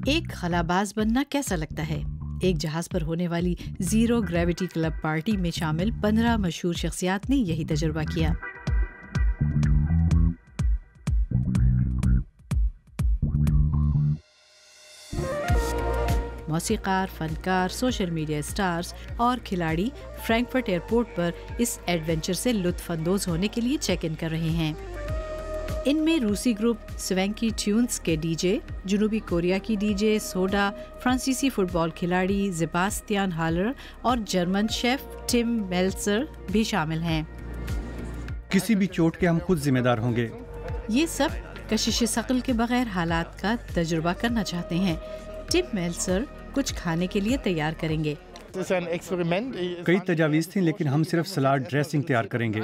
एक खलाबाज बनना कैसा लगता है? एक जहाज पर होने वाली जीरो ग्रेविटी क्लब पार्टी में शामिल 15 मशहूर शख्सियात ने यही तजुर्बा किया। मौसीकार, फनकार, सोशल मीडिया स्टार्स और खिलाड़ी फ्रैंकफर्ट एयरपोर्ट पर इस एडवेंचर से लुत्फ अंदोज होने के लिए चेक इन कर रहे हैं। इनमें रूसी ग्रुप स्वेंकी ट्यून्स के डीजे, जनूबी कोरिया की डीजे सोडा, फ्रांसीसी फुटबॉल खिलाड़ी सेबास्टियन हालर और जर्मन शेफ टिम मेल्सर भी शामिल हैं। किसी भी चोट के हम खुद जिम्मेदार होंगे। ये सब कशिश शकल के बगैर हालात का तजुर्बा करना चाहते हैं। टिम मेल्सर कुछ खाने के लिए तैयार करेंगे। कई तजावीज़ थी, लेकिन हम सिर्फ सलाद ड्रेसिंग तैयार करेंगे।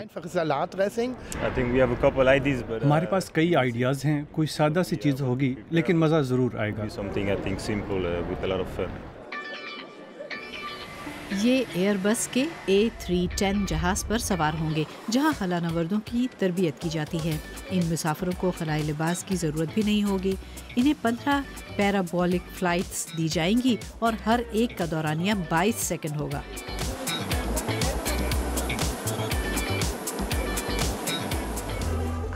हमारे पास कई आइडियाज़ हैं। कोई सादा सी चीज़ होगी, लेकिन मज़ा ज़रूर आएगा। ये एयरबस के A310 जहाज़ पर सवार होंगे, जहां खलानवर्दों की तरबियत की जाती है। इन मुसाफिरों को खलाई लिबास की ज़रूरत भी नहीं होगी। इन्हें 15 पैराबोलिक फ़्लाइट्स दी जाएंगी और हर एक का दौरानिया 22 सेकंड होगा।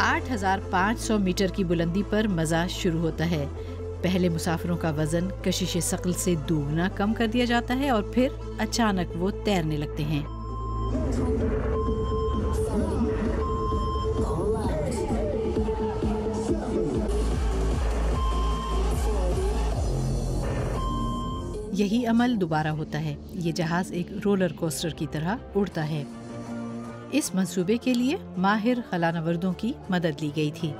$8,500 मीटर की बुलंदी पर मज़ा शुरू होता है। पहले मुसाफिरों का वजन कशिश शकल से दोगुना कम कर दिया जाता है और फिर अचानक वो तैरने लगते हैं। यही अमल दोबारा होता है। ये जहाज एक रोलर कोस्टर की तरह उड़ता है। इस मंसूबे के लिए माहिर खलानवर्दों की मदद ली गई थी।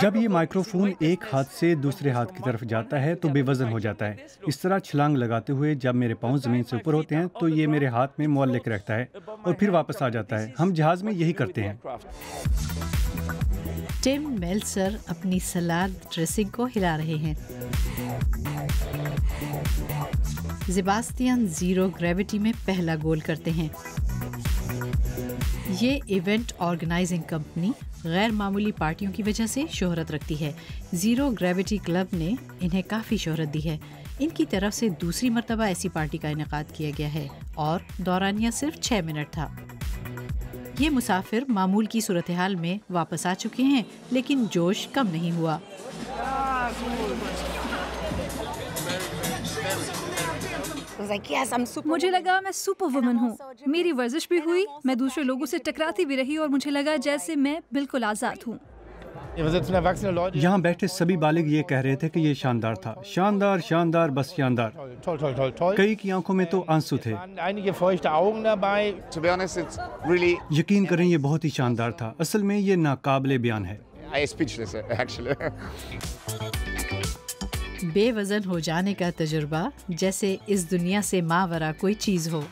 जब ये माइक्रोफोन एक हाथ से दूसरे हाथ की तरफ जाता है तो बेवजन हो जाता है। इस तरह छलांग लगाते हुए जब मेरे पाँव ज़मीन से ऊपर होते हैं तो ये मेरे हाथ में मुअल्लिक रहता है और फिर वापस आ जाता है। हम जहाज़ में यही करते हैं। टिम मेल्सर अपनी सलाद ड्रेसिंग को हिला रहे हैं। सेबास्टियन जीरो ग्रेविटी में पहला गोल करते हैं। ये इवेंट ऑर्गेनाइजिंग कंपनी गैर मामूली पार्टियों की वजह से शोहरत रखती है। जीरो ग्रेविटी क्लब ने इन्हें काफ़ी शोहरत दी है। इनकी तरफ से दूसरी मर्तबा ऐसी पार्टी का इनेकाद किया गया है और दौरानिया सिर्फ 6 मिनट था। ये मुसाफिर मामूल की सूरत हाल में वापस आ चुके हैं, लेकिन जोश कम नहीं हुआ। मुझे लगा मैं सुपर वुमन हूँ। मेरी वर्जिश भी हुई, मैं दूसरे लोगों से टकराती भी रही और मुझे लगा जैसे मैं बिल्कुल आज़ाद हूँ। यहाँ बैठे सभी बालिग ये कह रहे थे कि ये शानदार था। शानदार, शानदार, बस शानदार। कई की आंखों में तो आंसू थे। यकीन करें, ये बहुत ही शानदार था। असल में ये नाकाबिले बयान है। बेवजन हो जाने का तजुर्बा जैसे इस दुनिया से मावरा कोई चीज़ हो।